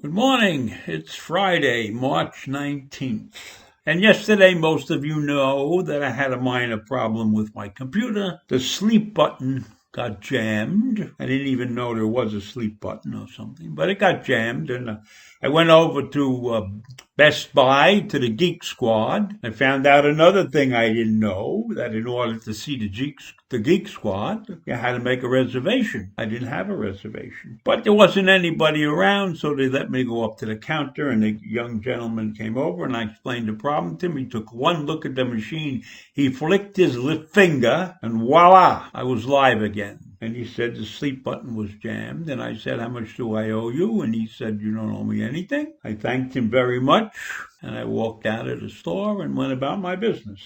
Good morning. It's Friday, March 19th. And yesterday, most of you know that I had a minor problem with my computer. The sleep button got jammed. I didn't even know there was a sleep button or something, but it got jammed. And I went over to Best Buy to the Geek Squad. I found out another thing I didn't know, that in order to see the Geek Squad, you had to make a reservation. I didn't have a reservation. But there wasn't anybody around, so they let me go up to the counter, and the young gentleman came over, and I explained the problem to him. He took one look at the machine. He flicked his left finger, and voila, I was live again. And he said the sleep button was jammed. And I said, how much do I owe you? And he said, you don't owe me anything. I thanked him very much. And I walked out of the store and went about my business.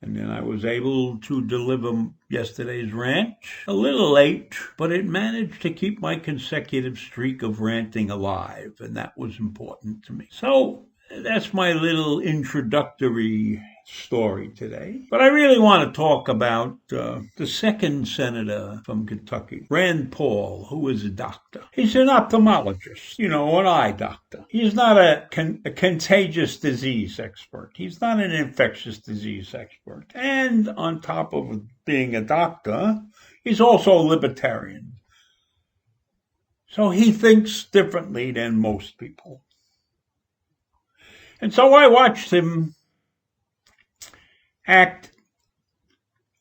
And then I was able to deliver yesterday's rant. A little late, but it managed to keep my consecutive streak of ranting alive. And that was important to me. So that's my little introductory story today. But I really want to talk about the second senator from Kentucky, Rand Paul, who is a doctor. He's an ophthalmologist, an eye doctor. He's not a contagious disease expert. He's not an infectious disease expert. And on top of being a doctor, he's also a libertarian. So he thinks differently than most people. And so I watched him act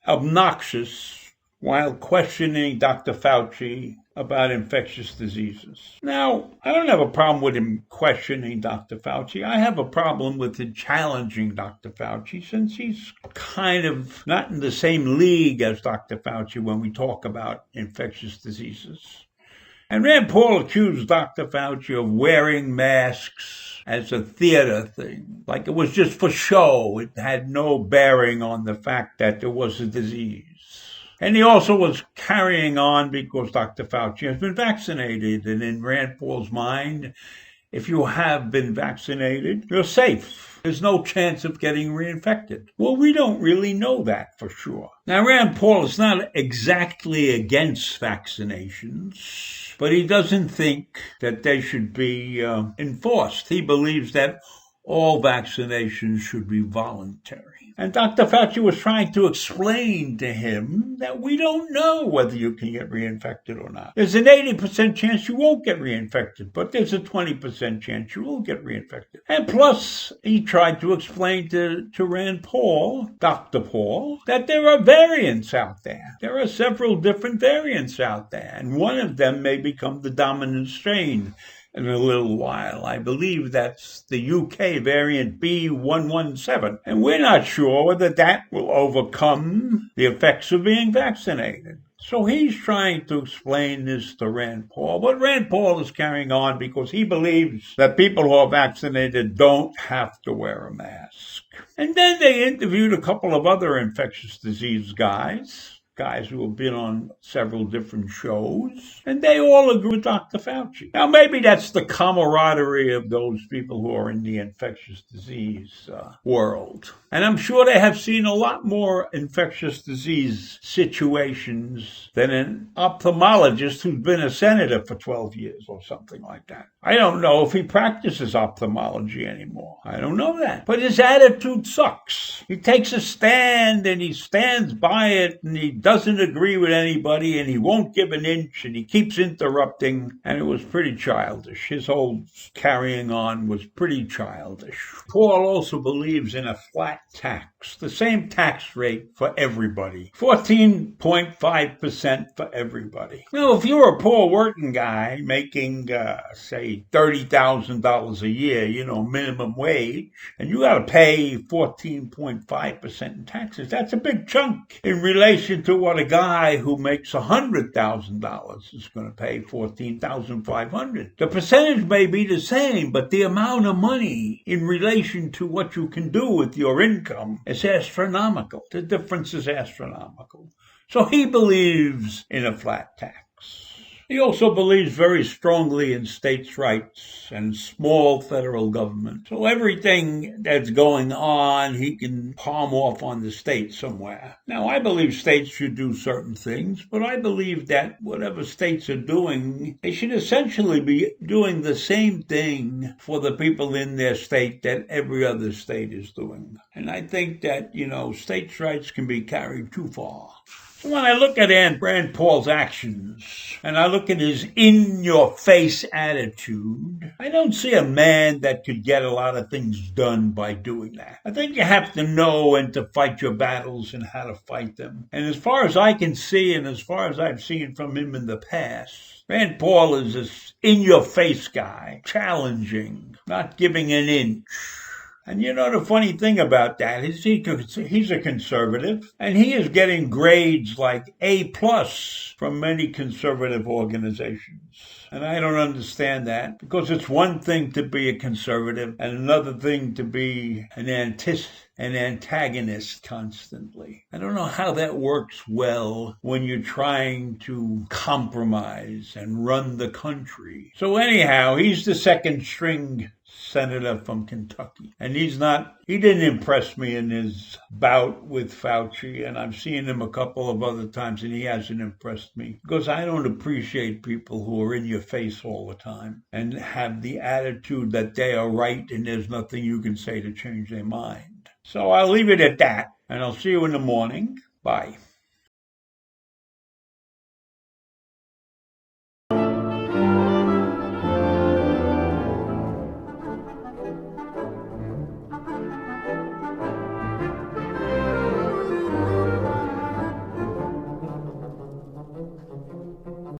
obnoxious while questioning Dr. Fauci about infectious diseases. Now, I don't have a problem with him questioning Dr. Fauci. I have a problem with him challenging Dr. Fauci, since he's kind of not in the same league as Dr. Fauci when we talk about infectious diseases. And Rand Paul accused Dr. Fauci of wearing masks as a theater thing, like it was just for show. It had no bearing on the fact that there was a disease. And he also was carrying on because Dr. Fauci has been vaccinated. And in Rand Paul's mind, if you have been vaccinated, you're safe. There's no chance of getting reinfected. Well, we don't really know that for sure. Now, Rand Paul is not exactly against vaccinations, but he doesn't think that they should be enforced. He believes that all vaccinations should be voluntary. And Dr. Fauci was trying to explain to him that we don't know whether you can get reinfected or not. There's an 80% chance you won't get reinfected, but there's a 20% chance you will get reinfected. And plus, he tried to explain to Rand Paul, Dr. Paul, that there are variants out there. There are several different variants out there, and one of them may become the dominant strain in a little while. I believe that's the UK variant B117. And we're not sure whether that will overcome the effects of being vaccinated. So he's trying to explain this to Rand Paul. But Rand Paul is carrying on because he believes that people who are vaccinated don't have to wear a mask. And then they interviewed a couple of other infectious disease guys who have been on several different shows, and they all agree with Dr. Fauci. Now, maybe that's the camaraderie of those people who are in the infectious disease world. And I'm sure they have seen a lot more infectious disease situations than an ophthalmologist who's been a senator for 12 years or something like that. I don't know if he practices ophthalmology anymore. I don't know that. But his attitude sucks. He takes a stand and he stands by it, and he doesn't agree with anybody, and he won't give an inch, and he keeps interrupting, and it was pretty childish. His whole carrying on was pretty childish. Paul also believes in a flat tax. the same tax rate for everybody. 14.5% for everybody. Now, if you're a poor working guy making, say, $30,000 a year, minimum wage, and you got to pay 14.5% in taxes, that's a big chunk in relation to what a guy who makes $100,000 is going to pay, $14,500. The percentage may be the same, but the amount of money in relation to what you can do with your income is astronomical. The difference is astronomical. So he believes in a flat tax. He also believes very strongly in states' rights and small federal government. So everything that's going on, he can palm off on the state somewhere. Now, I believe states should do certain things, but I believe that whatever states are doing, they should essentially be doing the same thing for the people in their state that every other state is doing. And I think that, states' rights can be carried too far. So when I look at Rand Paul's actions, and I look at his in-your-face attitude, I don't see a man that could get a lot of things done by doing that. I think you have to know when to fight your battles and how to fight them. And as far as I can see, and as far as I've seen from him in the past, Rand Paul is this in-your-face guy, challenging, not giving an inch. And the funny thing about that is he's a conservative, and he is getting grades like A+ from many conservative organizations. And I don't understand that, because it's one thing to be a conservative and another thing to be an antagonist constantly. I don't know how that works well when you're trying to compromise and run the country. So anyhow, he's the second string senator from Kentucky. And he didn't impress me in his bout with Fauci, and I've seen him a couple of other times, and he hasn't impressed me, because I don't appreciate people who are in your face all the time and have the attitude that they are right and there's nothing you can say to change their mind. So I'll leave it at that, and I'll see you in the morning. Bye.